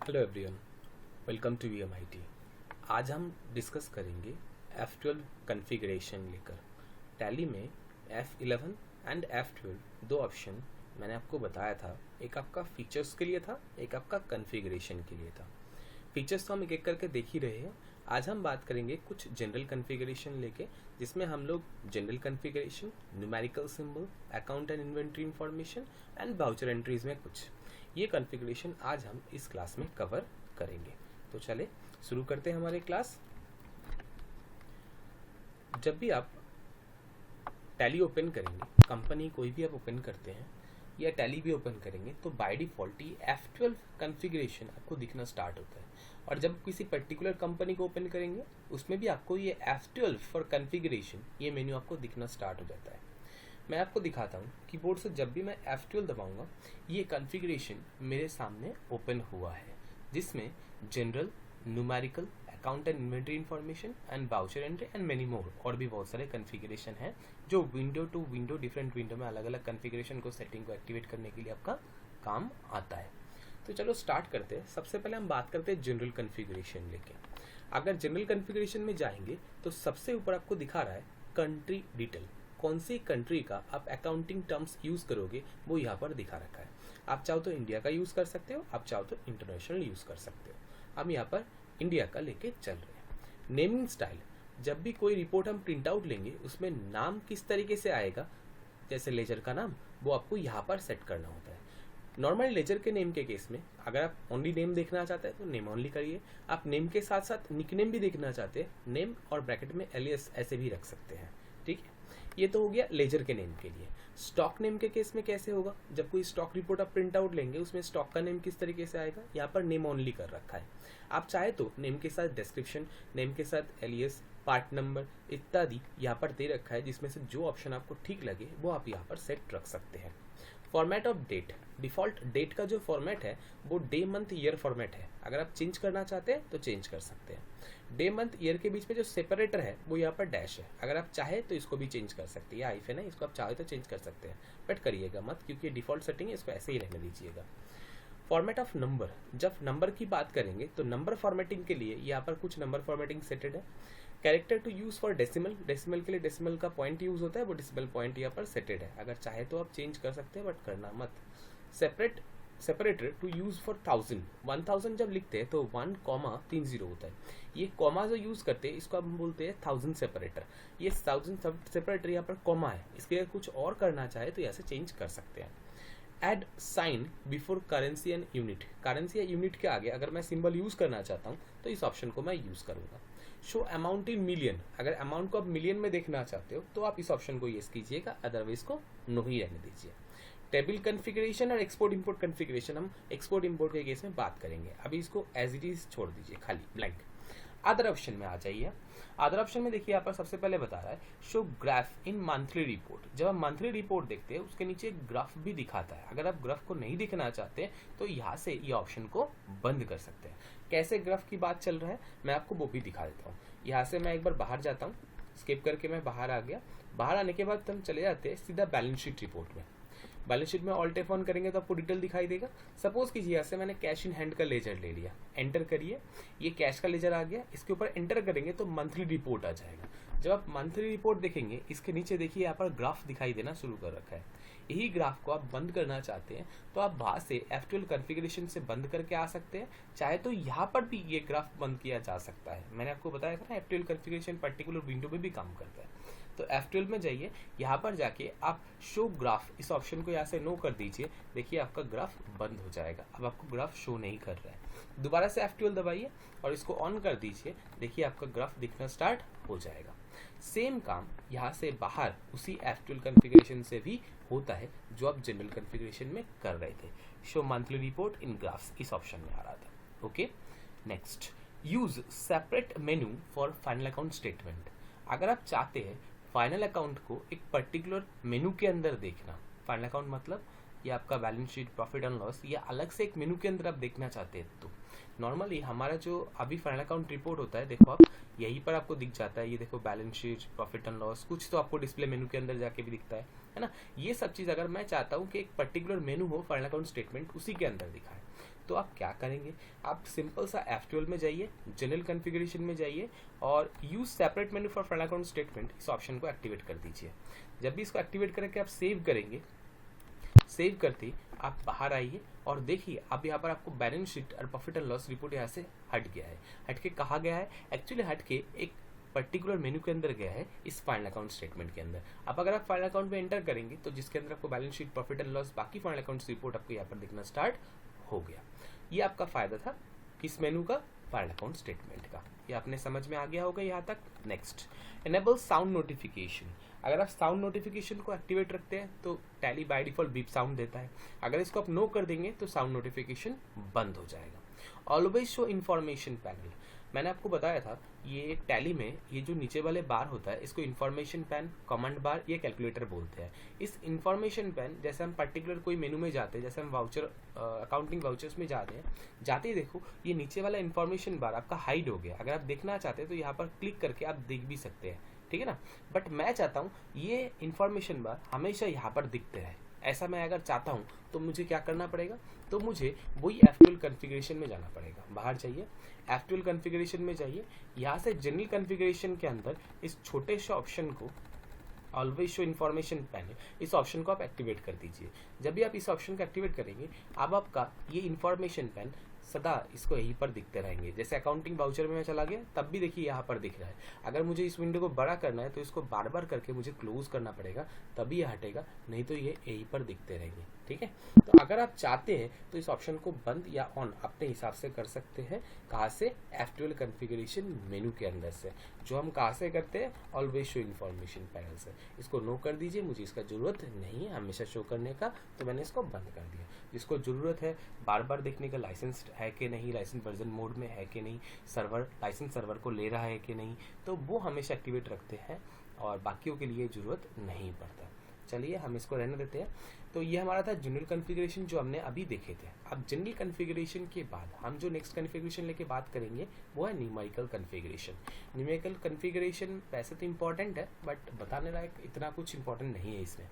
Hello everyone, welcome to VMIT। आज हम discuss करेंगे F12 कॉन्फ़िगरेशन लेकर। टैली में F11 एंड F12 दो ऑप्शन मैंने आपको बताया था। एक आपका फीचर्स के लिए था, एक आपका कॉन्फ़िगरेशन के लिए था। फीचर्स तो हम एक एक करके देख ही रहे हैं। आज हम बात करेंगे कुछ जनरल कॉन्फ़िगरेशन लेके, जिसमें हम लोग general configuration, numerical symbol, account and inventory information and voucher entries में कुछ ये कॉन्फ़िगरेशन आज हम इस क्लास में कवर करेंगे। तो चले शुरू करते हैं हमारे क्लास। जब भी आप टैली ओपन करेंगे, कंपनी कोई भी आप ओपन करते हैं या टैली भी ओपन करेंगे, तो by default he F12 configuration आपको दिखना स्टार्ट होता है। और जब किसी पर्टिकुलर कंपनी को ओपन करेंगे, उसमें भी आपको ये F12 फॉर कॉन्फ़िगरेशन ये मेन्यू आपको दिखना स्टार्ट हो जाता है। मैं आपको दिखाता हूँ कीबोर्ड से। जब भी मैं F12 दबाऊंगा, ये कॉन्फ़िगरेशन मेरे सामने ओपन हुआ है, जिसमें general, numerical, account and inventory information and voucher entry and many more और भी बहुत सारे कॉन्फ़िगरेशन हैं, जो window to window different window में अलग अलग कॉन्फ़िगरेशन को सेटिंग को एक्टिवेट करने के लिए आपका काम आता है। तो चलो स्टार्ट करते हैं। सबसे पहले हम बात करते हैं जनरल कॉन्फ़िगरेशन लेके। अगर जनरल कॉन्फ़िगरेशन में जाएंगे तो सबसे ऊपर आपको दिखा रहा है कंट्री डिटेल। कौन सी कंट्री का आप अकाउंटिंग टर्म्स यूज़ करोगे वो यहाँ पर दिखा रखा है। आप चाहो तो इंडिया का यूज़ कर सकते हो, आप चाहो तो इंटरनेशनल यूज़ कर सकते हो। हम यहाँ पर इंडिया का लेके चल रहे हैं। नेमिंग स्टाइल, जब भी कोई रिपोर्ट हम प्रिंट आउट लेंगे, उसमें नाम किस तरीके से आएगा, जैसे लेजर का नाम, वो आपको यहाँ पर सेट करना होता है। नॉर्मल लेजर के नेम के केस में अगर आप ओनली नेम देखना चाहते हैं तो नेम ओनली करिए। आप नेम के साथ साथ निकनेम भी देखना चाहते हैं, नेम और ब्रैकेट में एलियास ऐसे भी रख सकते हैं। ठीक है, ये तो हो गया लेजर के नेम के लिए। स्टॉक नेम के केस में कैसे होगा, जब कोई स्टॉक रिपोर्ट आप प्रिंट आउट लेंगे, उसमें स्टॉक का नेम किस तरीके से आएगा, यहाँ पर नेम ओनली कर रखा है। आप चाहे तो नेम के साथ डिस्क्रिप्शन, नेम के साथ एलियास, पार्ट नंबर इत्यादि यहाँ पर दे रखा है, जिसमें से जो ऑप्शन आपको ठीक लगे वो आप यहाँ पर सेट रख सकते हैं। Format of date, default date का जो फॉर्मेट है वो डे मंथ ईयर फॉर्मेट है। अगर आप चेंज करना चाहते हैं तो चेंज कर सकते हैं। डे मंथ ईयर के बीच में जो सेपरेटर है वो यहाँ पर डैश है। अगर आप चाहे तो इसको भी चेंज कर सकते हैं, या हाइफन है, इसको आप चाहे तो चेंज कर सकते हैं, बट करिएगा मत, क्योंकि डिफ़ॉल्ट सेटिंग है, इसको ऐसे ही रहने दीजिएगा। फॉर्मेट ऑफ नंबर, जब नंबर की बात करेंगे तो नंबर फॉर्मेटिंग के लिए यहाँ पर कुछ नंबर फॉर्मेटिंग सेटेड है। Character to use for decimal, decimal के लिए डेसिमल का पॉइंट यूज़ होता है, वो डेसिमल पॉइंट यहाँ पर सेटेड है। अगर चाहे तो आप चेंज कर सकते हैं, बट करना मत। सेपरेटर टू यूज़ फॉर 1000 जब लिखते हैं तो 1,30 होता है। ये कॉमा जो यूज़ करते हैं इसको हम बोलते हैं 1000 सेपरेटर। ये 1000 सेपरेटर यहाँ पर कॉमा है, इसके लिए कुछ और करना चाहे तो यहाँ से चेंज कर सकते हैं। Add sign before currency and unit, currency या यूनिट के आगे अगर मैं सिंबल यूज़ करना चाहता हूँ तो इस ऑप्शन को मैं यूज़ करूँगा। शो अमाउंट इन मिलियन, अगर अमाउंट को आप मिलियन में देखना चाहते हो तो आप इस ऑप्शन को येस कीजिएगा, अदरवाइज को नो ही रहने दीजिए। टेबल कॉन्फ़िगरेशन और एक्सपोर्ट इंपोर्ट कॉन्फ़िगरेशन हम एक्सपोर्ट इंपोर्ट के केस में बात करेंगे। अभी इसको एज इट इज छोड़ दीजिए, खाली ब्लैंक। अदर ऑप्शन में आ जाइए। अदर ऑप्शन में देखिए यहाँ पर सबसे पहले बता रहा है शो ग्राफ इन मंथली रिपोर्ट। जब हम मंथली रिपोर्ट देखते हैं उसके नीचे एक ग्राफ भी दिखाता है। अगर आप ग्राफ को नहीं दिखना चाहते तो यहाँ से ये ऑप्शन को बंद कर सकते हैं। कैसे ग्राफ की बात चल रहा है मैं आपको वो भी दिखा देता हूँ। यहाँ से मैं एक बार बाहर जाता हूँ, स्किप करके मैं बाहर आ गया। बाहर आने के बाद हम चले जाते हैं सीधा बैलेंस शीट रिपोर्ट में। बैलेंस शीट में ऑल्ट F1 करेंगे तो आपको डिटेल दिखाई देगा। सपोज कीजिए यहाँ से मैंने कैश इन हैंड का लेजर ले लिया, एंटर करिए, ये कैश का लेजर आ गया। इसके ऊपर एंटर करेंगे तो मंथली रिपोर्ट आ जाएगा। जब आप मंथली रिपोर्ट देखेंगे, इसके नीचे देखिए यहाँ पर ग्राफ दिखाई देना शुरू कर रखा है। यही ग्राफ को आप बंद करना चाहते हैं तो आप बाहर से F12 कॉन्फ़िगरेशन से बंद करके आ सकते हैं। चाहे तो यहाँ पर भी ये ग्राफ बंद किया जा सकता है। मैंने आपको बताया था ना, F12 कॉन्फ़िगरेशन पर्टिकुलर विंडो में भी काम करता है। तो F12 में जाइए, यहाँ पर जाके आप शो ग्राफ, इस ऑप्शन को यहाँ से नो कर दीजिए। देखिए आपका ग्राफ बंद हो जाएगा, अब आपको ग्राफ शो नहीं कर रहा है। दोबारा से F12 दबाइए और इसको ऑन कर दीजिए, देखिए आपका ग्राफ दिखना स्टार्ट हो जाएगा। सेम काम यहाँ से बाहर उसी F12 कॉन्फ़िगरेशन से भी होता है जो आप जनरल कॉन्फ़िगरेशन में कर रहे थे। शो मंथली रिपोर्ट इन ग्राफ्स इस ऑप्शन में आ रहा था। Okay, next, use separate menu for final account statement. अगर आप चाहते हैं फाइनल अकाउंट को एक पर्टिकुलर मेनू के अंदर देखना, फाइनल अकाउंट मतलब ये आपका balance sheet, profit and loss, या अलग से एक मेनू के अंदर आप देखना चाहते हैं, तो नॉर्मली हमारा जो अभी फाइनल अकाउंट रिपोर्ट होता है, देखो आप यहीं पर आपको दिख जाता है। ये देखो balance sheet, profit and loss, कुछ तो आपको डिस्प्ले मेनू के अंदर जाके भी दिखता है ना। ये सब चीज़ अगर मैं चाहता हूँ कि एक पर्टिकुलर मेनू हो फाइनल अकाउंट स्टेटमेंट उसी के अंदर दिखाए, तो आप क्या करेंगे, आप सिंपल सा F12 में जाइए, जनरल कॉन्फ़िगरेशन में जाइए और use separate menu for final account statement, इस ऑप्शन को एक्टिवेट कर दीजिए। जब भी इसको एक्टिवेट करके आप सेव करेंगे, सेव करते ही आप बाहर आइए और देखिए अब यहाँ पर आपको बैलेंस शीट और प्रॉफिट एंड लॉस रिपोर्ट यहाँ से हट गया है। हट के कहाँ गया है, एक्चुअली हट के एक पर्टिकुलर मेन्यू के अंदर गया है, इस फाइनल अकाउंट स्टेटमेंट के अंदर। अब अगर आप फाइनल अकाउंट में एंटर करेंगे तो जिसके अंदर आपको balance sheet, profit and loss, बाकी फाइनल अकाउंट रिपोर्ट आपको यहाँ पर दिखना स्टार्ट हो गया। ये आपका फायदा था किस मेनू का, फाइनल अकाउंट स्टेटमेंट का। ये आपने समझ में आ गया होगा यहाँ तक। Next, enable sound notification. अगर आप साउंड नोटिफिकेशन को एक्टिवेट रखते हैं तो tally by default beep sound देता है। अगर इसको आप नो कर देंगे तो साउंड नोटिफिकेशन बंद हो जाएगा। ऑलवेज शो इन्फॉर्मेशन पैनल, मैंने आपको बताया था ये टैली में ये जो नीचे वाले बार होता है इसको इन्फॉर्मेशन पैन, कमांड बार, ये कैलकुलेटर बोलते हैं। इस इन्फॉर्मेशन पैन जैसे हम पर्टिकुलर कोई मेनू में जाते हैं, जैसे हम वाउचर अकाउंटिंग वाउचर्स में जाते हैं, जाते ही देखो ये नीचे वाला इन्फॉर्मेशन बार आपका हाइड हो गया। अगर आप देखना चाहते हैं तो यहाँ पर क्लिक करके आप देख भी सकते हैं, ठीक है ना। बट मैं चाहता हूँ ये इन्फॉर्मेशन बार हमेशा यहाँ पर दिखते रहे। ऐसा मैं अगर चाहता हूँ तो मुझे क्या करना पड़ेगा, तो मुझे वही F12 कॉन्फ़िगरेशन में जाना पड़ेगा। बाहर जाइए, F12 कॉन्फ़िगरेशन में जाइए, यहाँ से जनरल कॉन्फ़िगरेशन के अंदर इस छोटे से ऑप्शन को ऑलवेज शो इन्फॉर्मेशन पैनल, इस ऑप्शन को आप एक्टिवेट कर दीजिए। जब भी आप इस ऑप्शन को एक्टिवेट करेंगे अब आपका ये इन्फॉर्मेशन पैन सदा इसको यहीं पर दिखते रहेंगे। जैसे अकाउंटिंग वाउचर में मैं चला गया तब भी देखिए यहाँ पर दिख रहा है। अगर मुझे इस विंडो को बड़ा करना है तो इसको बार बार करके मुझे क्लोज करना पड़ेगा, तभी ये हटेगा, नहीं तो ये यहीं पर दिखते रहेंगे, ठीक है। तो अगर आप चाहते हैं तो इस ऑप्शन को बंद या ऑन अपने हिसाब से कर सकते हैं। कहाँ से, F12 कॉन्फ़िगरेशन मेनू के अंदर से, जो हम कहाँ से करते हैं, ऑलवेज शो इन्फॉर्मेशन पैनल से। इसको नो कर दीजिए, मुझे इसका ज़रूरत नहीं है हमेशा शो करने का, तो मैंने इसको बंद कर दिया। जिसको ज़रूरत है बार बार देखने का, लाइसेंस है कि नहीं, लाइसेंस वर्जन मोड में है कि नहीं, सर्वर लाइसेंस सर्वर को ले रहा है कि नहीं, तो वो हमेशा एक्टिवेट रखते हैं और बाकियों के लिए ज़रूरत नहीं पड़ता। चलिए हम इसको रहने देते हैं। तो ये हमारा था जनरल कॉन्फ़िगरेशन जो हमने अभी देखे थे। अब जनरल कॉन्फ़िगरेशन के बाद हम जो नेक्स्ट कॉन्फ़िगरेशन लेके बात करेंगे वो है न्यूमेरिकल कॉन्फ़िगरेशन। न्यूमेरिकल कॉन्फ़िगरेशन वैसे तो इम्पॉर्टेंट है बट बताने लायक इतना कुछ इम्पॉर्टेंट नहीं है इसमें।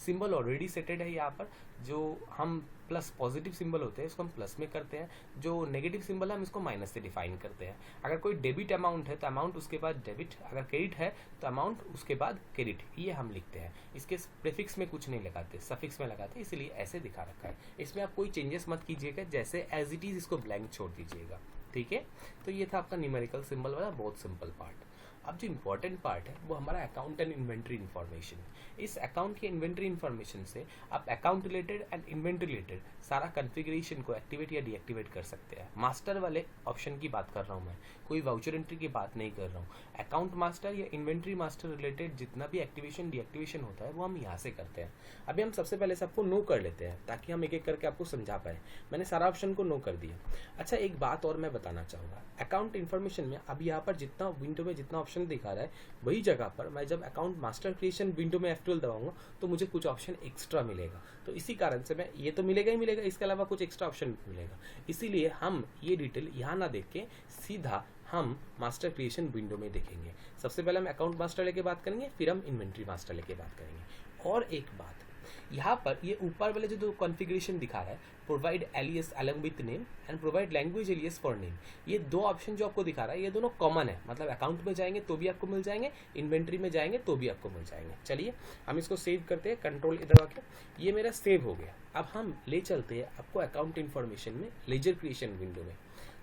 सिंबल ऑलरेडी सेटेड है यहाँ पर, जो हम प्लस पॉजिटिव सिंबल होते हैं इसको हम प्लस में करते हैं, जो नेगेटिव सिंबल है हम इसको माइनस से डिफाइन करते हैं। अगर कोई डेबिट अमाउंट है तो अमाउंट उसके बाद डेबिट, अगर क्रेडिट है तो अमाउंट उसके बाद क्रेडिट, ये हम लिखते हैं। इसके प्रीफिक्स में कुछ नहीं लगाते, सफिक्स में लगाते, इसलिए ऐसे दिखा रखा है। इसमें आप कोई चेंजेस मत कीजिएगा, जैसे एज इट इज इसको ब्लैंक छोड़ दीजिएगा, ठीक है। तो ये था आपका न्यूमेरिकल सिंबल वाला बहुत सिंपल पार्ट। अब जो इम्पोर्टेंट पार्ट है वो हमारा अकाउंट एंड इन्वेंट्री इन्फॉर्मेशन। इस अकाउंट के इन्वेंट्री इन्फॉर्मेशन से आप account related and inventory related सारा कॉन्फ़िगरेशन को एक्टिवेट या डीएक्टिवेट कर सकते हैं। मास्टर वाले ऑप्शन की बात कर रहा हूँ मैं, कोई वाउचर एंट्री की बात नहीं कर रहा हूँ। अकाउंट मास्टर या इन्वेंट्री मास्टर रिलेटेड जितना भी एक्टिवेशन डीएक्टिवेशन होता है वो हम यहाँ से करते हैं। अभी हम सबसे पहले सबको नो कर लेते हैं ताकि हम एक एक करके आपको समझा पाए। मैंने सारा ऑप्शन को नो कर दिया। अच्छा, एक बात और मैं बताना चाहूँगा, अकाउंट इन्फॉर्मेशन में अभी यहाँ पर जितना विंडो में जितना ऑप्शन दिखा रहा है वही जगह पर मैं जब अकाउंट मास्टर क्रिएशन विंडो में F12 दबाऊंगा तो मुझे कुछ ऑप्शन एक्स्ट्रा मिलेगा। तो इसी कारण से मैं ये तो मिलेगा ही मिलेगा, इसके अलावा कुछ एक्स्ट्रा ऑप्शन भी मिलेगा। इसीलिए हम ये डिटेल यहाँ ना देख के सीधा हम मास्टर क्रिएशन विंडो में देखेंगे। सबसे पहले हम अकाउंट मास्टर लेके बात करेंगे, फिर हम इन्वेंट्री मास्टर लेके बात करेंगे। और एक बात, यहाँ पर ये ऊपर वाले जो कॉन्फ़िगरेशन दिखा रहा है, provide alias along with name and provide language alias for name, ये दो ऑप्शन जो आपको दिखा रहा है ये दोनों कॉमन है। मतलब अकाउंट में जाएंगे तो भी आपको मिल जाएंगे, इन्वेंट्री में जाएंगे तो भी आपको मिल जाएंगे। चलिए हम इसको सेव करते हैं, कंट्रोल दबा के। ये मेरा सेव हो गया। अब हम ले चलते हैं आपको अकाउंट इन्फॉर्मेशन में, लेजर क्रिएशन विंडो में।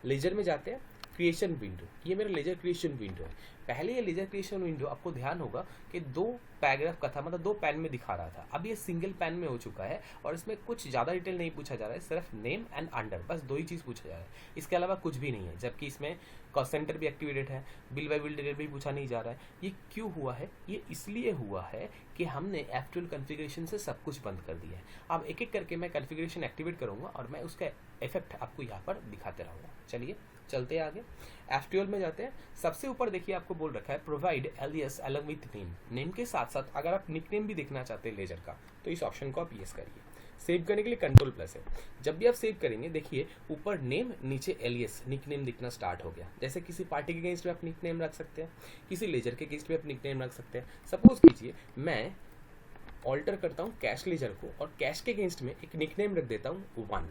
लेजर में जाते हैं, क्रिएशन विंडो, ये मेरा लेजर क्रिएशन विंडो है। पहले ये लेजर क्रिएशन विंडो आपको ध्यान होगा कि दो पैराग्राफ का था, मतलब दो पैन में दिखा रहा था। अब ये सिंगल पैन में हो चुका है और इसमें कुछ ज़्यादा डिटेल नहीं पूछा जा रहा है, सिर्फ नेम एंड अंडर, बस दो ही चीज़ पूछा जा रहा है, इसके अलावा कुछ भी नहीं है। जबकि इसमें कॉस्ट सेंटर भी एक्टिवेटेड है, बिल बाय बिल डिटेल भी पूछा नहीं जा रहा है। ये क्यों हुआ है? ये इसलिए हुआ है कि हमने F12 कॉन्फ़िगरेशन से सब कुछ बंद कर दिया है। अब एक एक करके मैं कॉन्फ़िगरेशन एक्टिवेट करूँगा और मैं उसका इफेक्ट आपको यहाँ पर दिखाते रहूँगा। चलिए चलते हैं आगे, F12 में जाते हैं। सबसे ऊपर देखिए आपको बोल रखा है provide alias along with name. Name के साथ साथ अगर आप निकनेम भी देखना चाहते हैं लेजर का तो इस ऑप्शन को आप यस करिए। सेव करने के लिए कंट्रोल प्लस है। जब भी आप सेव करेंगे देखिए ऊपर नेम, नीचे एलियास निकनेम दिखना स्टार्ट हो गया। जैसे किसी पार्टी के अगेंस्ट में आप निकनेम रख सकते हैं, किसी लेजर के अगेंस्ट में आप निकनेम रख सकते हैं। सपोज कीजिए मैं ऑल्टर करता हूँ कैश लेजर को और कैश के अगेंस्ट में एक निकनेम रख देता हूँ 1।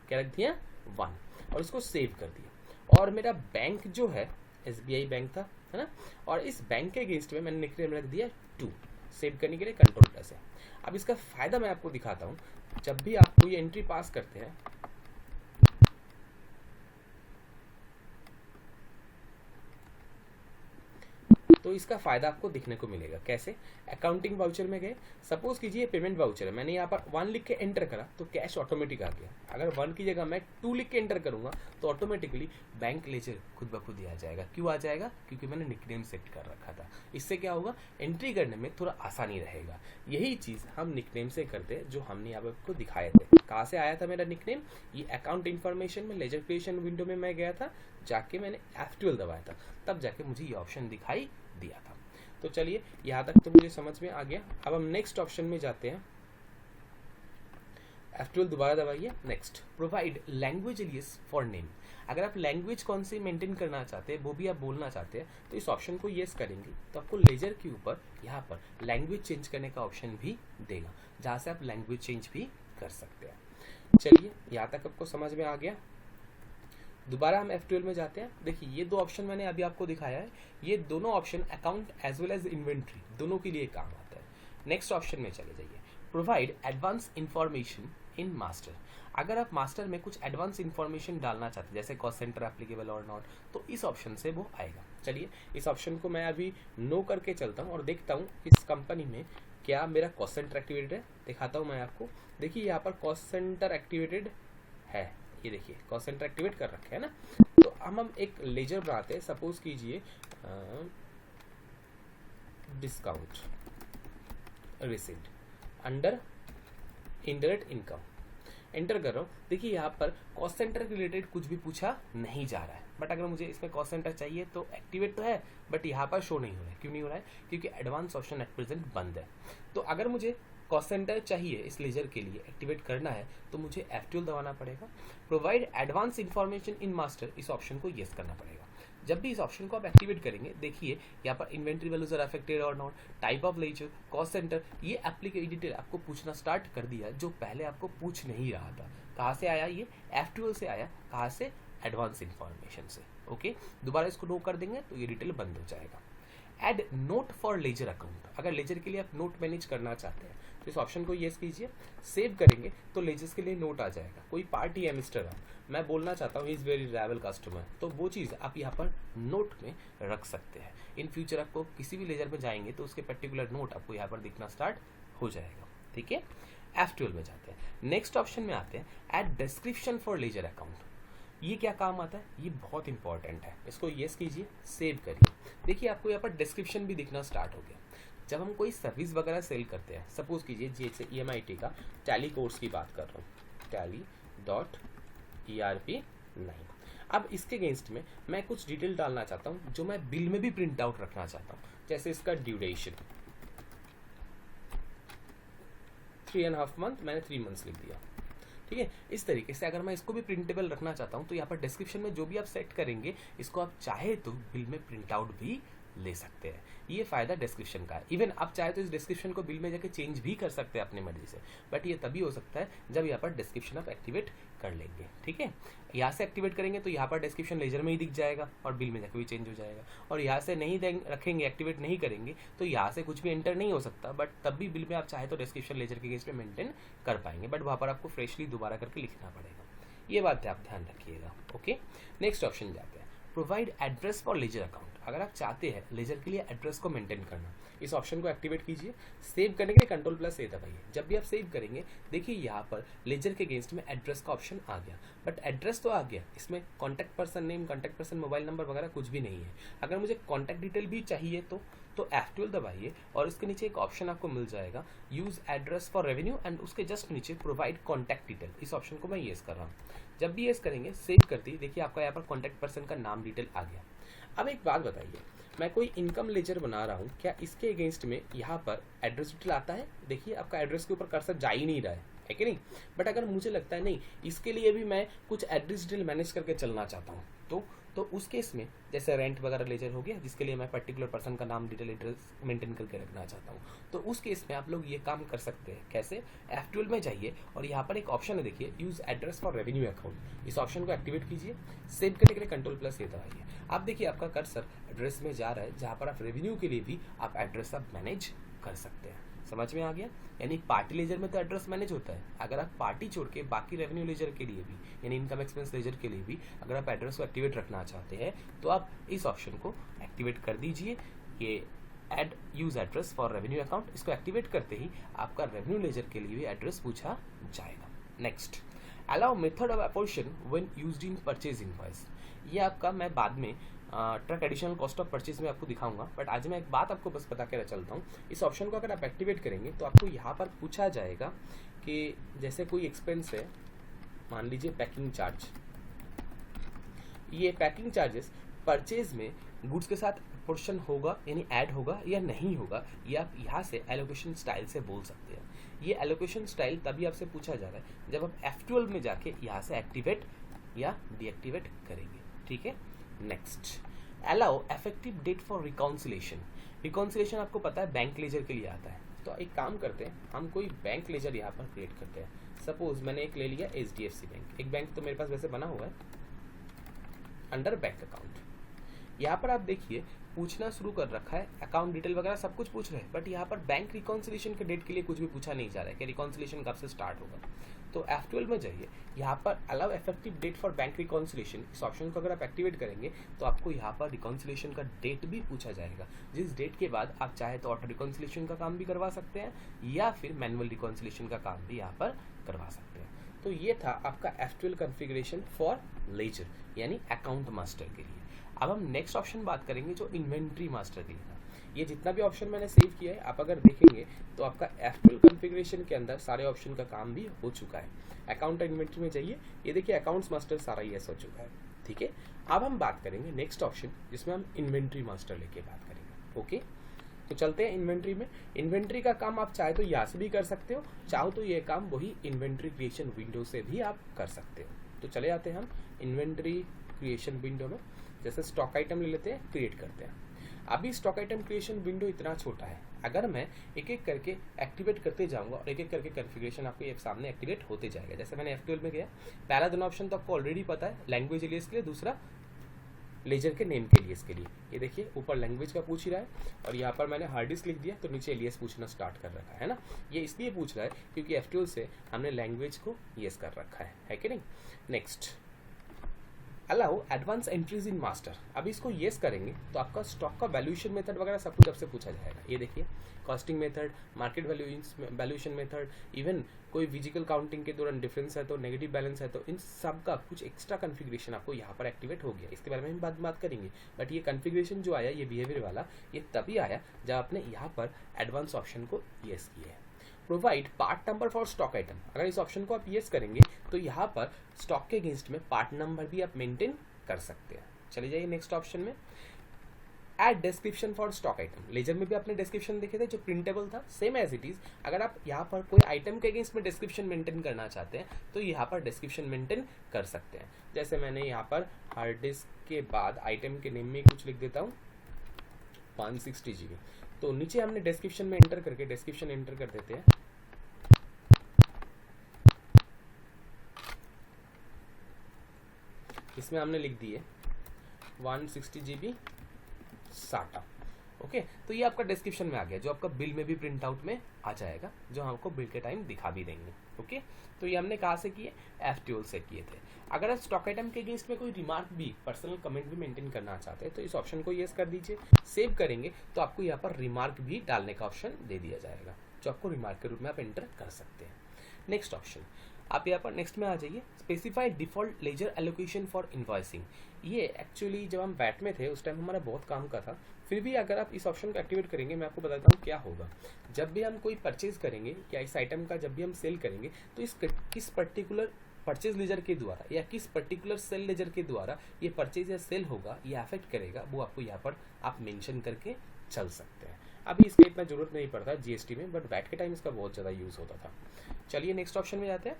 क्या रख दिया? 1 और इसको सेव कर दिया। और मेरा बैंक जो है SBI बैंक था, है ना, और इस बैंक के अगेंस्ट में मैंने निकनेम रख दिया 2। सेव करने के लिए Ctrl+। अब इसका फायदा मैं आपको दिखाता हूँ। जब भी आप कोई एंट्री पास करते हैं तो इसका फायदा आपको दिखने को मिलेगा। कैसे? अकाउंटिंग वाउचर में गए, सपोज कीजिए पेमेंट वाउचर है, मैंने यहाँ पर 1 लिख के एंटर करा तो कैश ऑटोमेटिक आ गया। अगर 1 की जगह मैं 2 लिख के एंटर करूंगा तो ऑटोमेटिकली बैंक लेजर खुद ब खुद ही आ जाएगा। क्यों आ जाएगा? क्योंकि मैंने निकनेम सेट कर रखा था। इससे क्या होगा, एंट्री करने में थोड़ा आसानी रहेगा। यही चीज़ हम निकनेम से करते हैं जो हमने यहाँ पर आपको दिखाए थे। कहाँ से आया था मेरा निकनेम? ये अकाउंट इन्फॉर्मेशन में लेजर क्रिएशन विंडो में मैं गया था, जाके मैंने F12 दबाया था, तब जाके मुझे ये ऑप्शन दिखाई दिया था। तो चलिए यहाँ तक तो मुझे समझ में आ गया। अब हम नेक्स्ट ऑप्शन में जाते हैं। F12 दोबारा दबाइए। Next, provide language alias for name. अगर आप लैंग्वेज कौन सी मेंटेन करना चाहते हैं, वो भी आप बोलना चाहते हैं, तो इस ऑप्शन को येस करेंगे तो आपको लेजर के ऊपर यहाँ पर लैंग्वेज चेंज करने का ऑप्शन भी देगा, जहाँ से आप लैंग्वेज चेंज भी कर सकते हैं। चलिए यहाँ तक आपको समझ में आ गया। दोबारा हम F12 में जाते हैं। देखिए ये 2 ऑप्शन मैंने अभी आपको दिखाया है, ये दोनों option account as well as inventory दोनों के लिए काम आता है। नेक्स्ट ऑप्शन में चले जाइए, provide advance information in master. अगर आप मास्टर में कुछ एडवांस इंफॉर्मेशन डालना चाहते हैं, जैसे कॉस्ट सेंटर एप्लीकेबल और नॉट, तो इस ऑप्शन से वो आएगा। चलिए इस ऑप्शन को मैं अभी नो करके चलता हूँ और देखता हूँ इस कंपनी में क्या मेरा कॉस्ट सेंटर एक्टिवेटेड है। दिखाता हूँ मैं आपको। देखिए यहाँ पर कॉस्ट सेंटर एक्टिवेटेड है, ये देखिए कॉस्ट सेंटर एक्टिवेट कर रखे है ना। तो हम एक लेजर बनाते हैं। सपोज कीजिए discount receipt under indirect income, enter कर रहा हूँ। देखिए यहाँ पर कॉस्ट सेंटर के रिलेटेड कुछ भी पूछा नहीं जा रहा है, बट अगर मुझे इसमें कॉस्ट सेंटर चाहिए तो एक्टिवेट तो है, बट यहाँ पर शो नहीं हो रहा है। क्यों नहीं हो रहा है? क्योंकि एडवांस ऑप्शन एट प्रेजेंट बंद है। तो अगर मुझे कॉस्ट सेंटर चाहिए इस लेजर के लिए एक्टिवेट करना है तो मुझे F12 दबाना पड़ेगा। Provide advance information in master, इस ऑप्शन को येस करना पड़ेगा। जब भी इस ऑप्शन को आप एक्टिवेट करेंगे, देखिए यहाँ पर इन्वेंट्री वैल्यूज आर अफेक्टेड और not, type of ledger, cost centre, ये एप्लीकेशन डिटेल आपको पूछना स्टार्ट कर दिया, जो पहले आपको पूछ नहीं रहा था। कहाँ से आया? ये F12 से आया। कहाँ से? एडवांस इंफॉर्मेशन से। ओके, दोबारा इसको नो कर देंगे तो ये डिटेल बंद हो जाएगा। Add note for ledger account. अगर लेजर के लिए आप नोट मैनेज करना चाहते हैं तो इस ऑप्शन को येस कीजिए। सेव करेंगे तो लेजर्स के लिए नोट आ जाएगा। कोई पार्टी है मिस्टर, मैं बोलना चाहता हूँ इज वेरी रिलायबल कस्टमर, तो वो चीज़ आप यहाँ पर नोट में रख सकते हैं। इन फ्यूचर आपको किसी भी लेजर में जाएंगे तो उसके पर्टिकुलर नोट आपको यहाँ पर दिखना स्टार्ट हो जाएगा। ठीक है, F12 में जाते हैं। नेक्स्ट ऑप्शन में आते हैं, add description for ledger account. ये क्या काम आता है? ये बहुत इंपॉर्टेंट है। इसको येस कीजिए, सेव करिए। देखिए आपको यहाँ पर डिस्क्रिप्शन भी दिखना स्टार्ट हो गया। जब हम कोई सर्विस वगैरह सेल करते हैं, सपोज कीजिए जैसे EMIT का टैली कोर्स की बात कर रहा हूँ, tally.erp9। अब इसके अगेंस्ट में मैं कुछ डिटेल डालना चाहता हूँ जो मैं बिल में भी प्रिंट आउट रखना चाहता हूँ। जैसे इसका ड्यूरेशन 3.5 मंथ, मैंने 3 मंथ्स लिख दिया। ठीक है, इस तरीके से अगर मैं इसको भी प्रिंटेबल रखना चाहता हूँ तो यहाँ पर डिस्क्रिप्शन में जो भी आप सेट करेंगे, इसको आप चाहे तो बिल में प्रिंट आउट भी ले सकते हैं। ये फायदा डिस्क्रिप्शन का है। इवन आप चाहे तो इस डिस्क्रिप्शन को बिल में जाके चेंज भी कर सकते हैं अपनी मर्जी से, बट ये तभी हो सकता है जब यहाँ पर डिस्क्रिप्शन आप एक्टिवेट कर लेंगे। ठीक है, यहाँ से एक्टिवेट करेंगे तो यहाँ पर डिस्क्रिप्शन लेजर में ही दिख जाएगा और बिल में जाके भी चेंज हो जाएगा। और यहाँ से नहीं रखेंगे, एक्टिवेट नहीं करेंगे तो यहाँ से कुछ भी एंटर नहीं हो सकता, बट तब भी बिल में आप चाहे तो डिस्क्रिप्शन लेजर के अगेंस्ट में मेंटेन कर पाएंगे, बट वहाँ पर आपको फ्रेशली दोबारा करके लिखना पड़ेगा। ये बात आप ध्यान रखिएगा। ओके, नेक्स्ट ऑप्शन जाते हैं, provide address for ledger account. अगर आप चाहते हैं लेजर के लिए एड्रेस को मेंटेन करना, इस ऑप्शन को एक्टिवेट कीजिए। सेव करने के लिए Ctrl+A दबाइए। जब भी आप सेव करेंगे, देखिए यहाँ पर लेजर के अगेंस्ट में एड्रेस का ऑप्शन आ गया, बट एड्रेस तो आ गया, इसमें contact person name, contact person mobile number वगैरह कुछ भी नहीं है। अगर मुझे कॉन्टैक्ट डिटेल भी चाहिए तो F12 दबाइए और इसके नीचे एक ऑप्शन आपको मिल जाएगा, use address for revenue, and उसके जस्ट नीचे प्रोवाइड कॉन्टैक्ट डिटेल। इस ऑप्शन को मैं येस कर रहा हूँ। जब भी येस करेंगे, सेव करते ही देखिए आपका यहाँ पर कॉन्टैक्ट पर्सन का नाम डिटेल आ गया। अब एक बात बताइए, मैं कोई इनकम लेजर बना रहा हूँ, क्या इसके अगेंस्ट में यहाँ पर एड्रेस डिटेल आता है? देखिए आपका एड्रेस के ऊपर कर्सर जा ही नहीं रहा है कि नहीं? बट अगर मुझे लगता है नहीं, इसके लिए भी मैं कुछ एड्रेस डिटेल मैनेज करके चलना चाहता हूँ, तो तो उस केस में जैसे रेंट वगैरह लेजर हो गया जिसके लिए मैं पर्टिकुलर पर्सन का नाम डिटेल एड्रेस मेंटेन करके रखना चाहता हूँ, तो उस केस में आप लोग ये काम कर सकते हैं। कैसे? F12 में जाइए और यहाँ पर एक ऑप्शन है, देखिए use address for revenue account. इस ऑप्शन को एक्टिवेट कीजिए। सेव करने के लिए कंट्रोल+ ये दबाइए। आप देखिए आपका कर्सर एड्रेस में जा रहा है जहाँ पर आप रेवेन्यू के लिए भी आप एड्रेस आप मैनेज कर सकते हैं। समझ में आ गया? यानी पार्टी लेजर में तो एड्रेस मैनेज होता है, अगर आप पार्टी छोड़ के बाकी रेवेन्यू लेजर के लिए भी यानी इनकम एक्सपेंस लेजर के लिए भी अगर आप एड्रेस को एक्टिवेट रखना चाहते हैं तो आप इस ऑप्शन को एक्टिवेट कर दीजिए। ये add use address for revenue account, इसको एक्टिवेट करते ही आपका रेवेन्यू लेजर के लिए भी एड्रेस पूछा जाएगा। Next, allow method of apportion when used in purchase invoice. ये आपका मैं बाद में truck additional cost of purchase में आपको दिखाऊंगा, बट आज मैं एक बात आपको बस बता के चलता हूँ। इस ऑप्शन को अगर आप एक्टिवेट करेंगे तो आपको यहाँ पर पूछा जाएगा कि जैसे कोई एक्सपेंस है, मान लीजिए पैकिंग चार्ज, ये पैकिंग चार्जेस परचेज में गुड्स के साथ पोर्शन होगा यानी ऐड होगा या नहीं होगा, ये आप यहाँ से एलोकेशन स्टाइल से बोल सकते हैं। ये एलोकेशन स्टाइल तभी आपसे पूछा जा रहा है जब आप F12 में जाके यहाँ से एक्टिवेट या डीएक्टिवेट करेंगे। ठीक है। Next, allow effective date for reconciliation. Reconciliation आपको पता है बैंक लेजर के लिए आता है, तो एक काम करते हैं, हम कोई बैंक लेजर यहाँ पर क्रिएट करते हैं। सपोज मैंने एक ले लिया HDFC बैंक, एक बैंक तो मेरे पास वैसे बना हुआ है अंडर बैंक अकाउंट। यहाँ पर आप देखिए पूछना शुरू कर रखा है, अकाउंट डिटेल वगैरह सब कुछ पूछ रहे हैं, बट यहाँ पर बैंक रिकॉन्सिलेशन के डेट के लिए कुछ भी पूछा नहीं जा रहा है कि रिकॉन्सिलेशन कब से स्टार्ट होगा। तो F12 में जाइए, यहाँ पर allow effective date for bank reconciliation, इस ऑप्शन को अगर आप एक्टिवेट करेंगे तो आपको यहाँ पर रिकॉन्सिलेशन का डेट भी पूछा जाएगा, जिस डेट के बाद आप चाहे तो ऑटो रिकॉन्सिलेशन का काम भी करवा सकते हैं या फिर मैनुअल रिकॉन्सिलेशन का काम भी यहाँ पर करवा सकते हैं। तो ये था आपका F12 कॉन्फ़िगरेशन फॉर लेजर यानी अकाउंट मास्टर के लिए। अब हम नेक्स्ट ऑप्शन बात करेंगे जो इन्वेंट्री मास्टर के लिए था। ये जितना भी ऑप्शन मैंने सेव किया है, आप अगर देखेंगे तो आपका F12 कॉन्फ़िगरेशन के अंदर सारे ऑप्शन का काम भी हो चुका है। अकाउंट इन्वेंट्री में जाइए, ये देखिए अकाउंट्स मास्टर सारा यस हो चुका है। ठीक है। अब हम बात करेंगे नेक्स्ट ऑप्शन जिसमें हम इन्वेंट्री मास्टर लेके बात करेंगे। ओके, तो चलते हैं इन्वेंट्री में। इन्वेंट्री का काम आप चाहे तो यहाँ से भी कर सकते हो, चाहो तो ये काम वही इन्वेंट्री क्रिएशन विंडो से भी आप कर सकते हो। तो चले जाते हैं हम इन्वेंट्री क्रिएशन विंडो में। जैसे स्टॉक आइटम ले लेते हैं, क्रिएट करते हैं। अभी स्टॉक आइटम क्रिएशन विंडो इतना छोटा है, अगर मैं एक एक करके एक्टिवेट करते जाऊंगा और एक एक करके कॉन्फ़िगरेशन आपको एक सामने एक्टिवेट होते जाएगा। जैसे मैंने F12 में गया, पहला दोनों ऑप्शन तो आपको ऑलरेडी पता है, लैंग्वेज एलियस के लिए, दूसरा लेजर के नेम के लिए इसके लिए। ये देखिए ऊपर लैंग्वेज का पूछ ही रहा है और यहाँ पर मैंने हार्ड डिस्क लिख दिया तो नीचे एलियस पूछना स्टार्ट कर रखा है ना। ये इसलिए पूछ रहा है क्योंकि F12 से हमने लैंग्वेज को यस कर रखा है कि नहीं। Next, allow advance entries in master. अभी इसको येस करेंगे तो आपका स्टॉक का वैल्यूएशन मेथड वगैरह सब कुछ आपसे पूछा जाएगा। ये देखिए costing method, market valuation method, even कोई फिजिकल काउंटिंग के दौरान डिफरेंस है तो नेगेटिव बैलेंस है तो इन सब का कुछ एक्स्ट्रा कॉन्फ़िगरेशन आपको यहाँ पर एक्टिवेट हो गया। इसके बारे में हम बात करेंगे, बट ये कॉन्फ़िगरेशन जो आया, ये बिहेवियर वाला, ये तभी आया जब आपने यहाँ पर एडवांस ऑप्शन को येस किया है। Provide part number for stock item, अगर इस ऑप्शन को आप येस करेंगे तो यहाँ पर स्टॉक के अगेंस्ट में पार्ट नंबर भी आप मेंटेन कर सकते हैं। चले जाइए नेक्स्ट ऑप्शन में, add description for stock item. Ledger में भी आपने डिस्क्रिप्शन देखे थे जो प्रिंटेबल था, सेम एज इट इज। अगर आप यहाँ पर कोई आइटम के अगेंस्ट में डिस्क्रिप्शन मेंटेन करना चाहते हैं तो यहाँ पर डिस्क्रिप्शन मेंटेन कर सकते हैं। जैसे मैंने यहाँ पर हार्ड डिस्क के बाद आइटम के नेम में कुछ लिख देता हूँ 160 GB, तो नीचे हमने डिस्क्रिप्शन में एंटर करके डिस्क्रिप्शन एंटर कर देते हैं। इसमें हमने लिख दिए 160 GB साटा। ओके, तो ये आपका डिस्क्रिप्शन में आ गया जो आपका बिल में भी प्रिंट आउट में आ जाएगा, जो हमको बिल के टाइम दिखा भी देंगे। ओके, तो ये हमने कहाँ से किए, F12 से किए थे। अगर आप स्टॉक आइटम के अगेंस्ट में कोई रिमार्क भी, पर्सनल कमेंट भी मेंटेन करना चाहते हैं तो इस ऑप्शन को येस कर दीजिए। सेव करेंगे तो आपको यहाँ पर रिमार्क भी डालने का ऑप्शन दे दिया जाएगा, जो आपको रिमार्क के रूप में आप एंटर कर सकते हैं। नेक्स्ट ऑप्शन, आप यहाँ पर नेक्स्ट में आ जाइए, specified default ledger allocation for invoicing. ये एक्चुअली जब हम बैट में थे उस टाइम हमारा बहुत काम का था, फिर भी अगर आप इस ऑप्शन को एक्टिवेट करेंगे, मैं आपको बताता हूँ क्या होगा। जब भी हम कोई परचेज करेंगे या इस आइटम का जब भी हम सेल करेंगे तो इस किस पर्टिकुलर परचेज लेजर के द्वारा या किस पर्टिकुलर सेल लेजर के द्वारा ये परचेज या सेल होगा, ये अफेक्ट करेगा, वो आपको यहाँ पर आप मेंशन करके चल सकते हैं। अभी इसका इतना जरूरत नहीं पड़ता GST में, बट बैट के टाइम इसका बहुत ज़्यादा यूज़ होता था। चलिए नेक्स्ट ऑप्शन में जाते हैं,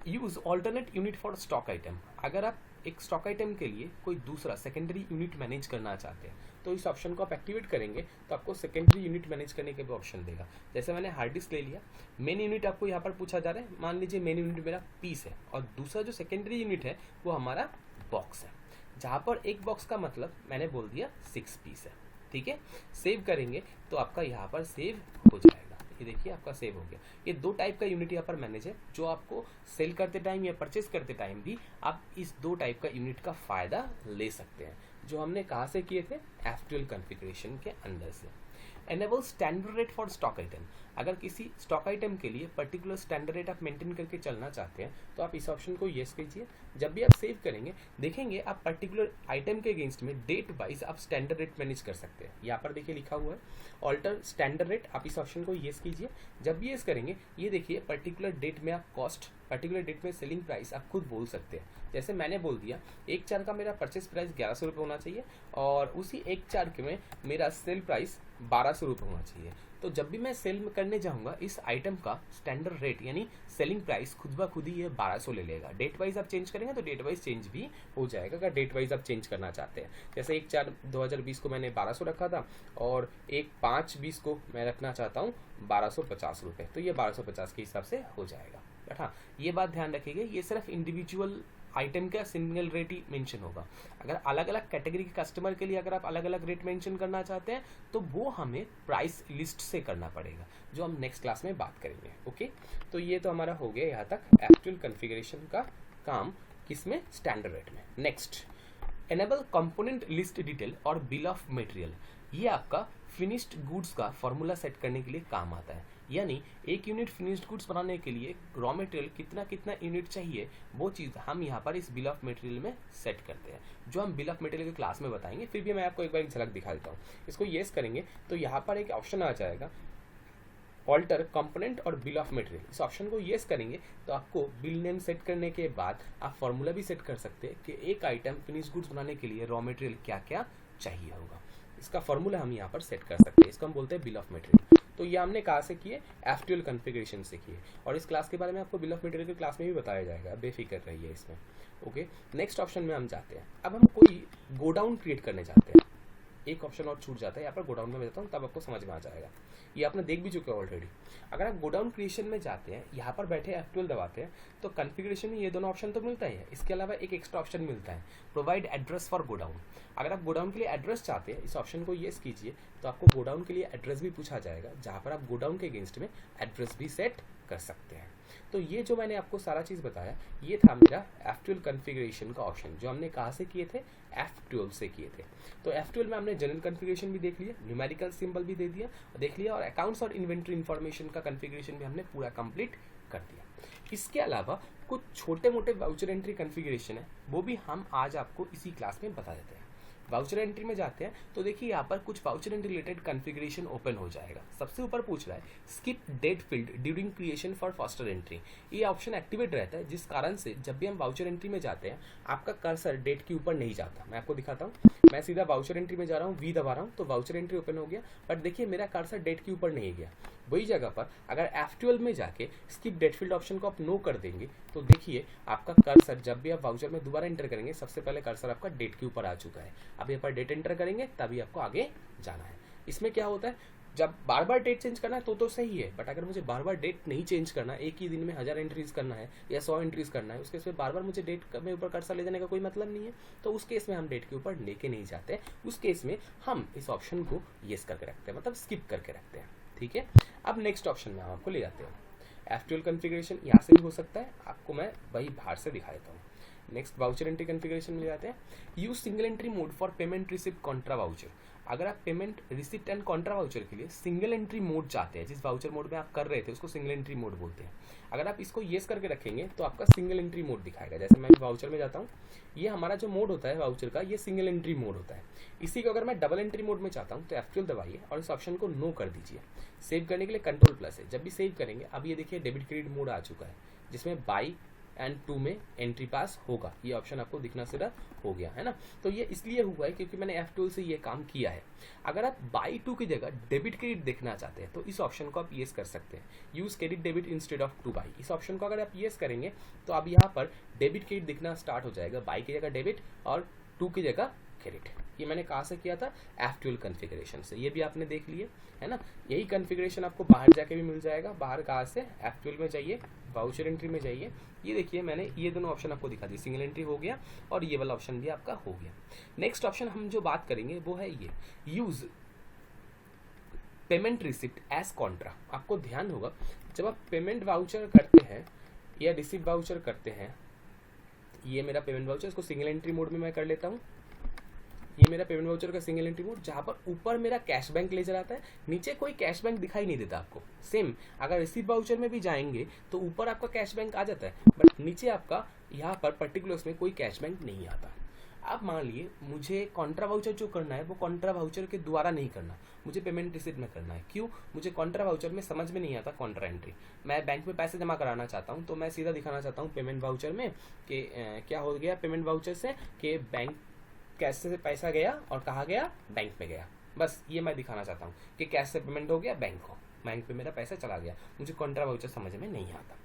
use alternate unit for stock item. अगर आप एक स्टॉक आइटम के लिए कोई दूसरा सेकेंडरी यूनिट मैनेज करना चाहते हैं तो इस ऑप्शन को आप एक्टिवेट करेंगे तो आपको सेकेंडरी यूनिट मैनेज करने के भी ऑप्शन देगा। जैसे मैंने हार्ड डिस्क ले लिया, मेन यूनिट आपको यहाँ पर पूछा जा रहा है, मान लीजिए मेन यूनिट मेरा पीस है और दूसरा जो सेकेंडरी यूनिट है वो हमारा बॉक्स है, जहाँ पर एक बॉक्स का मतलब मैंने बोल दिया 6 पीस है। ठीक है, सेव करेंगे तो आपका यहाँ पर सेव हो जाएगा। ये देखिए आपका सेव हो गया। ये दो टाइप का यूनिट यहाँ पर मैनेज है, जो आपको सेल करते टाइम या परचेस करते टाइम भी आप इस दो टाइप का यूनिट का फायदा ले सकते हैं, जो हमने कहाँ से किए थे, F12 कॉन्फ़िगरेशन के अंदर से। Enable standard rate for stock item. अगर किसी स्टॉक आइटम के लिए पर्टिकुलर स्टैंडर्ड रेट आप मेंटेन करके चलना चाहते हैं तो आप इस ऑप्शन को येस कीजिए। जब भी आप सेव करेंगे देखेंगे आप पर्टिकुलर आइटम के अगेंस्ट में डेट वाइज आप स्टैंडर्ड रेट मैनेज कर सकते हैं। यहाँ पर देखिए लिखा हुआ है ऑल्टर स्टैंडर्ड रेट, आप इस ऑप्शन को येस कीजिए। जब भी येस करेंगे ये देखिए पर्टिकुलर डेट में आप कॉस्ट, पर्टिकुलर डेट में सेलिंग प्राइस आप खुद बोल सकते हैं। जैसे मैंने बोल दिया एक चार का मेरा परचेस प्राइस 1100 रुपये होना चाहिए और उसी एक चार के में मेरा सेल प्राइस 1200 रुपये होना चाहिए। तो जब भी मैं सेल करने जाऊंगा इस आइटम का स्टैंडर्ड रेट यानी सेलिंग प्राइस खुद ब खुद ही ये 1200 ले लेगा। डेट वाइज आप चेंज करेंगे तो डेट वाइज चेंज भी हो जाएगा अगर डेट वाइज आप चेंज करना चाहते हैं। जैसे 1/4/2020 को मैंने 1200 रखा था और 1/5/20 को मैं रखना चाहता हूँ 1250 रुपये, तो ये 1250 के हिसाब से हो जाएगा। बट हाँ ये बात ध्यान रखिएगा, ये सिर्फ इंडिविजुअल आइटम का सिंगल रेट ही मेंशन होगा। अगर अलग अलग कैटेगरी के कस्टमर के लिए अगर आप अलग अलग रेट मेंशन करना चाहते हैं तो वो हमें प्राइस लिस्ट से करना पड़ेगा, जो हम नेक्स्ट क्लास में बात करेंगे। ओके, तो ये तो हमारा हो गया यहाँ तक F12 कॉन्फ़िगरेशन का काम, किसमें, स्टैंडर्ड रेट में। Next, enable component list detail और बिल ऑफ मटेरियल। ये आपका फिनिश्ड गुड्स का फॉर्मूला सेट करने के लिए काम आता है, यानी एक यूनिट फिनिश्ड गुड्स बनाने के लिए रॉ मटेरियल कितना कितना यूनिट चाहिए वो चीज़ हम यहाँ पर इस बिल ऑफ मटेरियल में सेट करते हैं, जो हम बिल ऑफ मटेरियल के क्लास में बताएंगे। फिर भी मैं आपको एक बार एक झलक दिखा देता हूँ। इसको येस करेंगे तो यहाँ पर एक ऑप्शन आ जाएगा ऑल्टर कंपोनेंट और बिल ऑफ मटेरियल। इस ऑप्शन को येस करेंगे तो आपको बिल नेम सेट करने के बाद आप फॉर्मूला भी सेट कर सकते हैं कि एक आइटम फिनिश गुड्स बनाने के लिए रॉ मटेरियल क्या क्या चाहिए होगा। इसका फॉर्मूला हम यहाँ पर सेट कर सकते हैं, इसको हम बोलते हैं बिल ऑफ मटेरियल। तो ये हमने कहाँ से किए, F12 कॉन्फ़िगरेशन से किए, और इस क्लास के बारे में आपको बिल ऑफ मटेरियल के क्लास में भी बताया जाएगा, बेफिक्र रहिए इसमें। ओके, नेक्स्ट ऑप्शन में हम जाते हैं। अब हम कोई गोडाउन क्रिएट करने जाते हैं, एक ऑप्शन और छूट जाता है, यहाँ पर गोडाउन में जाता हूँ तब आपको समझ में आ जाएगा। ये आपने देख भी चुके हो ऑलरेडी। अगर आप गोडाउन क्रिएशन में जाते हैं, यहाँ पर बैठे F12 दबाते हैं तो कॉन्फ़िगरेशन में ये दोनों ऑप्शन तो मिलता ही है, इसके अलावा एक एक्स्ट्रा ऑप्शन मिलता है, प्रोवाइड एड्रेस फॉर गोडाउन। अगर आप गोडाउन के लिए एड्रेस चाहते हैं, इस ऑप्शन को येस कीजिए तो आपको गोडाउन के लिए एड्रेस भी पूछा जाएगा, जहाँ पर आप गोडाउन के अगेंस्ट में एड्रेस भी सेट कर सकते हैं। तो ये जो मैंने आपको सारा चीज़ बताया ये था मेरा F12 कॉन्फ़िगरेशन का ऑप्शन, जो हमने कहाँ से किए थे, F12 से किए थे। तो F12 में हमने जनरल कॉन्फ़िगरेशन भी देख लिया, न्यूमेरिकल सिंबल भी दे दिया देख लिया, और अकाउंट्स और इन्वेंट्री इन्फॉर्मेशन का कॉन्फ़िगरेशन भी हमने पूरा कंप्लीट कर दिया। इसके अलावा कुछ छोटे मोटे वाउचर एंट्री कॉन्फ़िगरेशन है, वो भी हम आज आपको इसी क्लास में बता देते हैं। वाउचर एंट्री में जाते हैं तो देखिए यहाँ पर कुछ voucher entry related configuration open हो जाएगा। सबसे ऊपर पूछ रहा है skip date field during creation for faster entry. ये ऑप्शन एक्टिवेट रहता है, जिस कारण से जब भी हम वाउचर एंट्री में जाते हैं आपका कर्सर डेट के ऊपर नहीं जाता। मैं आपको दिखाता हूँ, मैं सीधा वाउचर एंट्री में जा रहा हूँ, वी दबा रहा हूँ तो वाउचर एंट्री ओपन हो गया, बट देखिए मेरा कर्सर डेट के ऊपर नहीं गया। वही जगह पर अगर F12 में जाके स्किप डेट फील्ड ऑप्शन को आप नो कर देंगे तो देखिए आपका कर्सर जब भी आप वाउचर में दोबारा एंटर करेंगे सबसे पहले कर्सर आपका डेट के ऊपर आ चुका है। अब यहाँ पर डेट एंटर करेंगे तभी आपको आगे जाना है। इसमें क्या होता है, जब बार बार डेट चेंज करना है तो सही है, बट अगर मुझे बार बार डेट नहीं चेंज करना, एक ही दिन में 1000 एंट्रीज करना है या 100 एंट्रीज करना है, उसके इसमें बार बार मुझे डेट में ऊपर कर्सर ले जाने का कोई मतलब नहीं है, तो उस केस में हम डेट के ऊपर लेके नहीं जाते। उस केस में हम इस ऑप्शन को येस करके रखते हैं, मतलब स्किप करके रखते हैं। ठीक है, अब नेक्स्ट ऑप्शन में हम आपको ले जाते हैं। F12 कॉन्फ़िगरेशन यहाँ से भी हो सकता है, आपको मैं वही बाहर से दिखा देता हूँ। नेक्स्ट वाउचर एंट्री कॉन्फ़िगरेशन में जाते हैं। Use single entry mode for payment receipt Contra voucher. अगर आप payment receipt and Contra voucher के लिए सिंगल एंट्री मोड चाहते हैं, जिस वाउचर मोड में आप कर रहे थे उसको सिंगल एंट्री मोड बोलते हैं, अगर आप इसको येस करके रखेंगे तो आपका सिंगल एंट्री मोड दिखाएगा। जैसे मैं वाउचर में जाता हूँ, ये हमारा जो मोड होता है वाउचर का, ये सिंगल एंट्री मोड होता है। इसी को अगर मैं डबल एंट्री मोड में चाहता हूँ तो F12 दबाइए और इस ऑप्शन को नो कर दीजिए। सेव करने के लिए कंट्रोल प्लस है। जब भी सेव करेंगे, अब ये देखिए डेबिट क्रेडिट मोड आ चुका है, जिसमें बाई एंड 2 में एंट्री पास होगा। ये ऑप्शन आपको दिखना सिर्फ हो गया है ना। तो ये इसलिए हुआ है क्योंकि मैंने F12 से ये काम किया है। अगर आप बाई टू की जगह डेबिट क्रेडिट देखना चाहते हैं तो इस ऑप्शन को आप येस कर सकते हैं, use credit debit instead of two by. इस ऑप्शन को अगर आप येस करेंगे तो अब यहाँ पर डेबिट क्रेडिट दिखना स्टार्ट हो जाएगा, बाई की जगह डेबिट और टू की जगह क्रेडिट। ये मैंने कहाँ से किया था, F12 कॉन्फ़िगरेशन से। ये भी आपने देख लिए है ना। यही कॉन्फ़िगरेशन आपको बाहर जाके भी मिल जाएगा। बाहर कहाँ से, F12 में जाइए, वाउचर एंट्री में जाइए। ये देखिए मैंने ये दोनों ऑप्शन आपको दिखा दी, सिंगल एंट्री हो गया और ये वाला ऑप्शन भी आपका हो गया। नेक्स्ट ऑप्शन हम जो बात करेंगे वो है ये, use payment receipt as contra. आपको ध्यान होगा जब आप पेमेंट वाउचर करते हैं या रिसिप्ट वाउचर करते हैं, ये मेरा पेमेंट वाउचर, इसको सिंगल एंट्री मोड में मैं कर लेता हूँ। ये मेरा पेमेंट वाउचर का सिंगल एंट्री मोड, जहाँ पर ऊपर मेरा कैश बैंक लेजर आता है, नीचे कोई कैश बैंक दिखाई नहीं देता आपको। सेम अगर रिसिप्ट वाउचर में भी जाएंगे तो ऊपर आपका कैश बैंक आ जाता है, बट नीचे आपका यहाँ पर पर्टिकुलर्स में कोई कैश बैंक नहीं आता। अब मान लिए मुझे कॉन्ट्रा वाउचर जो करना है वो कॉन्ट्रा वाउचर के द्वारा नहीं करना, मुझे पेमेंट रिसिप्ट में करना है। क्यों, मुझे कॉन्ट्रा वाउचर में समझ में नहीं आता कॉन्ट्रा एंट्री। मैं बैंक में पैसे जमा कराना चाहता हूँ तो मैं सीधा दिखाना चाहता हूँ पेमेंट वाउचर में कि क्या हो गया पेमेंट वाउचर से, कि बैंक कैश से पैसा गया और कहाँ गया, बैंक में गया। बस ये मैं दिखाना चाहता हूँ कि कैश से पेमेंट हो गया बैंक को, बैंक पे मेरा पैसा चला गया। मुझे कॉन्ट्रा वाउचर समझ में नहीं आता।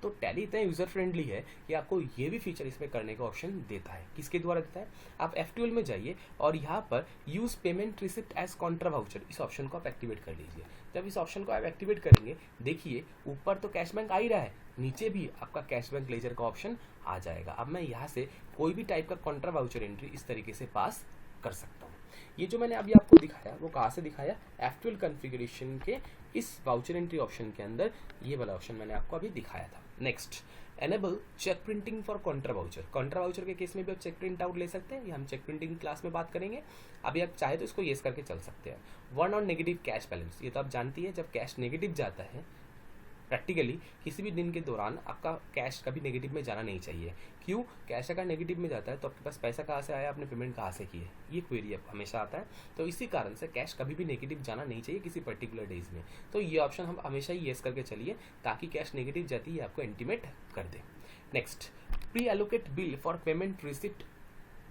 तो टैली इतना यूज़र फ्रेंडली है कि आपको ये भी फीचर इसमें करने का ऑप्शन देता है। किसके द्वारा देता है, आप F12 में जाइए और यहाँ पर use payment receipt as contra voucher, इस ऑप्शन को आप एक्टिवेट कर लीजिए। जब इस ऑप्शन को आप एक्टिवेट करेंगे, देखिए ऊपर तो कैश बैंक आ ही रहा है, नीचे भी आपका कैश बैंक लेजर का ऑप्शन आ जाएगा। अब मैं यहाँ से कोई भी टाइप का कॉन्ट्रा वाउचर एंट्री इस तरीके से पास कर सकता हूँ। ये जो मैंने अभी आपको दिखाया वो कहाँ से दिखाया, F12 कॉन्फ़िगरेशन के इस वाउचर एंट्री ऑप्शन के अंदर, ये वाला ऑप्शन मैंने आपको अभी दिखाया था। Next, enable cheque printing for contra voucher. Contra voucher के केस में भी आप चेक प्रिंट आउट ले सकते हैं, ये हम चेक प्रिंटिंग क्लास में बात करेंगे। अभी आप चाहे तो इसको येस करके चल सकते हैं। वन और नेगेटिव कैश बैलेंस, ये तो आप जानती है, जब कैश नेगेटिव जाता है प्रैक्टिकली किसी भी दिन के दौरान आपका कैश कभी नेगेटिव में जाना नहीं चाहिए। क्यों, कैश अगर नेगेटिव में जाता है तो आपके पास पैसा कहाँ से आया, आपने पेमेंट कहाँ से की है, ये क्वेरी हमेशा आता है। तो इसी कारण से कैश कभी भी नेगेटिव जाना नहीं चाहिए किसी पर्टिकुलर डेज में। तो ये ऑप्शन हम हमेशा ही येस करके चलिए ताकि कैश नेगेटिव जाती है आपको इंटीमेट कर दे। Next, pre allocate bill for payment receipt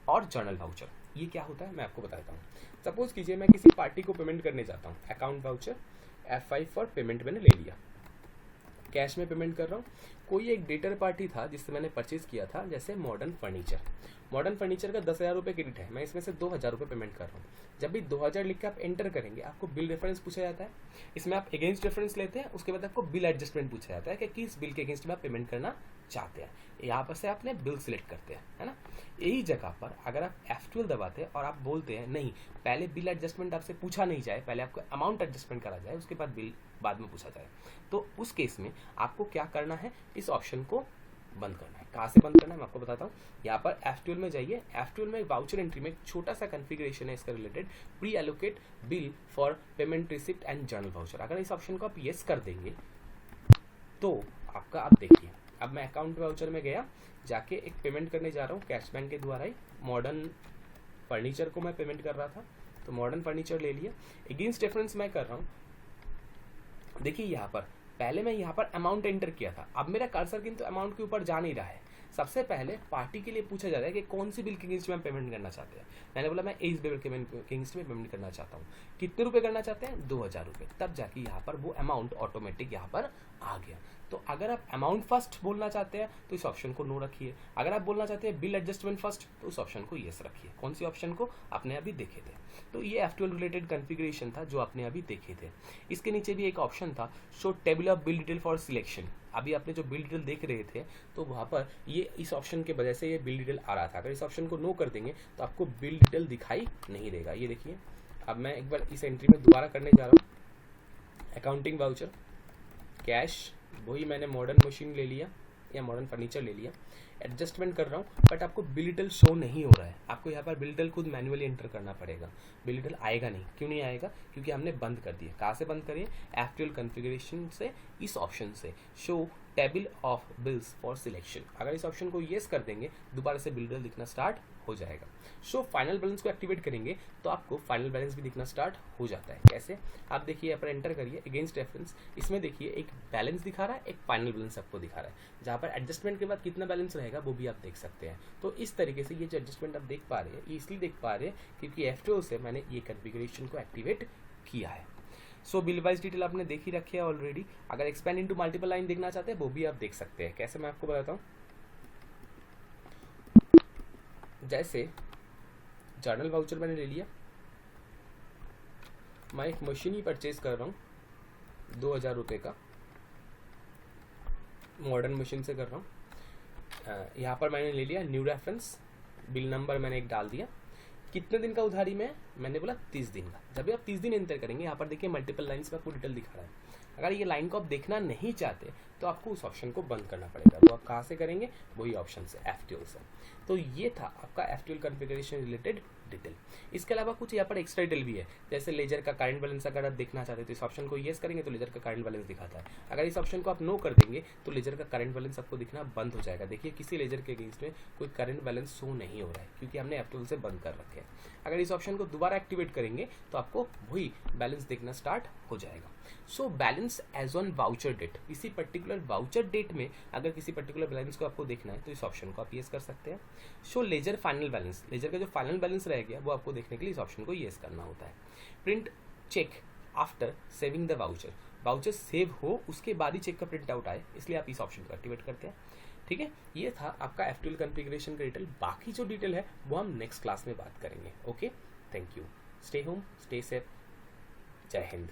और जर्नल वाउचर। ये क्या होता है मैं आपको बताता हूँ। सपोज कीजिए मैं किसी पार्टी को पेमेंट करने जाता हूँ, account voucher F5 for payment मैंने ले लिया, कैश में पेमेंट कर रहा हूँ। कोई एक डेटर पार्टी था जिससे मैंने परचेज किया था, जैसे मॉडर्न फर्नीचर। मॉडर्न फर्नीचर का 10,000 रुपये क्रेडिट है, मैं इसमें से 2,000 रुपये पेमेंट कर रहा हूँ। जब भी 2,000 लिख के आप एंटर करेंगे, आपको बिल रेफरेंस पूछा जाता है। इसमें आप अगेंस्ट रेफरेंस लेते हैं, उसके बाद आपको बिल एडजस्टमेंट पूछा जाता है कि किस बिल के अगेंस्ट में आप पेमेंट करना चाहते हैं। यहाँ पर से आपने बिल सिलेक्ट करते हैं, है ना। यही जगह पर अगर आप F12 दबाते हैं और आप बोलते हैं नहीं, पहले बिल एडजस्टमेंट आपसे पूछा नहीं जाए, पहले आपको अमाउंट एडजस्टमेंट करा जाए, उसके बाद बिल बाद में पूछा जाए, तो उस केस में आपको क्या करना है, इस ऑप्शन को बंद करना है। कहाँ से बंद करना है मैं आपको बताता हूँ। यहाँ पर F12 में जाइए, F12 में वाउचर एंट्री में एक छोटा सा कॉन्फ़िगरेशन है इसका related, pre allocate bill for payment receipt and journal voucher. अगर इस ऑप्शन को आप येस कर देंगे तो आपका, आप देखिए अब मैं अकाउंट वाउचर में गया, जाके एक पेमेंट करने जा रहा हूँ कैश बैंक के द्वारा ही। मॉडर्न फर्नीचर को मैं पेमेंट कर रहा था तो मॉडर्न फर्नीचर ले लिया। अगेंस्ट रेफरेंस मैं कर रहा हूँ, देखिए यहाँ पर पहले मैं यहाँ पर अमाउंट एंटर किया था, अब मेरा कर्सर किंतु अमाउंट के ऊपर जा नहीं रहा है। सबसे पहले पार्टी के लिए पूछा जाता है कि कौन सी बिल के अगेंस्ट में हम पेमेंट करना चाहते हैं। मैंने बोला मैं इस बिल के अगेंस्ट में पेमेंट करना चाहता हूँ। कितने रुपए करना चाहते हैं, 2,000 रुपये। तब जाके यहाँ पर वो अमाउंट ऑटोमेटिक यहाँ पर आ गया। तो अगर आप अमाउंट फर्स्ट बोलना चाहते हैं तो इस ऑप्शन को नो रखिए, अगर आप बोलना चाहते हैं बिल एडजस्टमेंट फर्स्ट तो उस ऑप्शन को येस रखिए। कौन सी ऑप्शन को, आपने अभी देखे थे। तो ये F12 रिलेटेड कॉन्फ़िगरेशन था जो आपने अभी देखे थे। इसके नीचे भी एक ऑप्शन था, show table of bill detail for selection. अभी आपने जो बिल डिटेल देख रहे थे तो वहाँ पर ये इस ऑप्शन के वजह से ये बिल डिटेल आ रहा था। अगर इस ऑप्शन को नो कर देंगे तो आपको बिल डिटेल दिखाई नहीं देगा। ये देखिए, अब मैं एक बार इस एंट्री में दोबारा करने जा रहा हूँ। अकाउंटिंग वाउचर, कैश, वही मैंने मॉडर्न मशीन ले लिया या मॉडर्न फर्नीचर ले लिया, एडजस्टमेंट कर रहा हूँ, बट आपको बिल डिटेल शो नहीं हो रहा है। आपको यहाँ पर बिल डिटेल खुद मैन्युअली एंटर करना पड़ेगा। बिल डिटेल आएगा नहीं, क्यों नहीं आएगा, क्योंकि हमने बंद कर दिया। कहाँ से बंद करिए, F12 कॉन्फ़िगरेशन से, इस ऑप्शन से, show table of bills for selection. अगर इस ऑप्शन को येस कर देंगे दोबारा से बिल डिटेल दिखना स्टार्ट हो जाएगा। सो फाइनल बैलेंस को एक्टिवेट करेंगे तो आपको फाइनल बैलेंस भी दिखना स्टार्ट हो जाता है। कैसे? आप देखिए यहाँ पर एंटर करिए अगेंस्ट रेफरेंस, इसमें देखिए एक बैलेंस दिखा रहा है, एक फाइनल बैलेंस आपको दिखा रहा है, जहाँ पर एडजस्टमेंट के बाद कितना बैलेंस रहेगा वो भी आप देख सकते हैं। तो इस तरीके से ये जो एडजस्टमेंट आप देख पा रहे हैं, ये इसलिए देख पा रहे हैं क्योंकि F12 से मैंने ये कॉन्फ़िगरेशन को एक्टिवेट किया है। सो बिल वाइज डिटेल आपने देख ही रखी है ऑलरेडी। अगर एक्सपेंड इनटू मल्टीपल लाइन देखना चाहते हैं वो भी आप देख सकते हैं। कैसे? मैं आपको बताता हूँ। जैसे जर्नल वाउचर मैंने ले लिया, मैं एक मशीन ही परचेज कर रहा हूँ 2000 रुपये का, मॉडर्न मशीन से कर रहा हूँ। यहाँ पर मैंने ले लिया न्यू रेफरेंस, बिल नंबर मैंने एक डाल दिया। कितने दिन का उधारी में? मैंने बोला 30 दिन का। जब भी आप 30 दिन एंटर करेंगे, यहाँ पर देखिए मल्टीपल लाइन्स में आपको डिटेल दिखा रहा है। अगर ये लाइन को आप देखना नहीं चाहते तो आपको उस ऑप्शन को बंद करना पड़ेगा। तो आप कहाँ से करेंगे? वही ऑप्शन से, F12 से। तो ये था आपका F12 कॉन्फ़िगरेशन रिलेटेड डिटेल। इसके अलावा कुछ यहाँ पर एक्स्ट्रा डिटेल भी है, जैसे लेजर का करंट बैलेंस अगर आप देखना चाहते हैं तो इस ऑप्शन को येस करेंगे तो लेजर का करंट बैलेंस दिखाता है। अगर इस ऑप्शन को आप नो कर देंगे तो लेजर का करंट बैलेंस आपको दिखना बंद हो जाएगा। देखिए किसी लेजर के अगेंस्ट में कोई करंट बैलेंस शो नहीं हो रहा है क्योंकि हमने F12 से बंद कर रखे हैं। अगर इस ऑप्शन को दोबारा एक्टिवेट करेंगे तो आपको वही बैलेंस दिखना स्टार्ट हो जाएगा। So balance as on voucher date, इसी पर्टिकुलर वाउचर डेट में अगर किसी पर्टिकुलर बैलेंस को आपको देखना है तो इस ऑप्शन को आप येस कर सकते हैं। सो लेजर फाइनल बैलेंस, लेजर का जो फाइनल बैलेंस रह गया वो आपको देखने के लिए इस ऑप्शन को येस करना होता है। Print cheque after saving the voucher, voucher save हो उसके बाद ही चेक का प्रिंट आउट आए, इसलिए आप इस ऑप्शन को एक्टिवेट करते हैं। ठीक है, ये था आपका F12 कॉन्फ़िगरेशन का डिटेल। बाकी जो डिटेल है वो हम नेक्स्ट क्लास में बात करेंगे। Okay, thank you, stay home, stay safe, जय हिंद।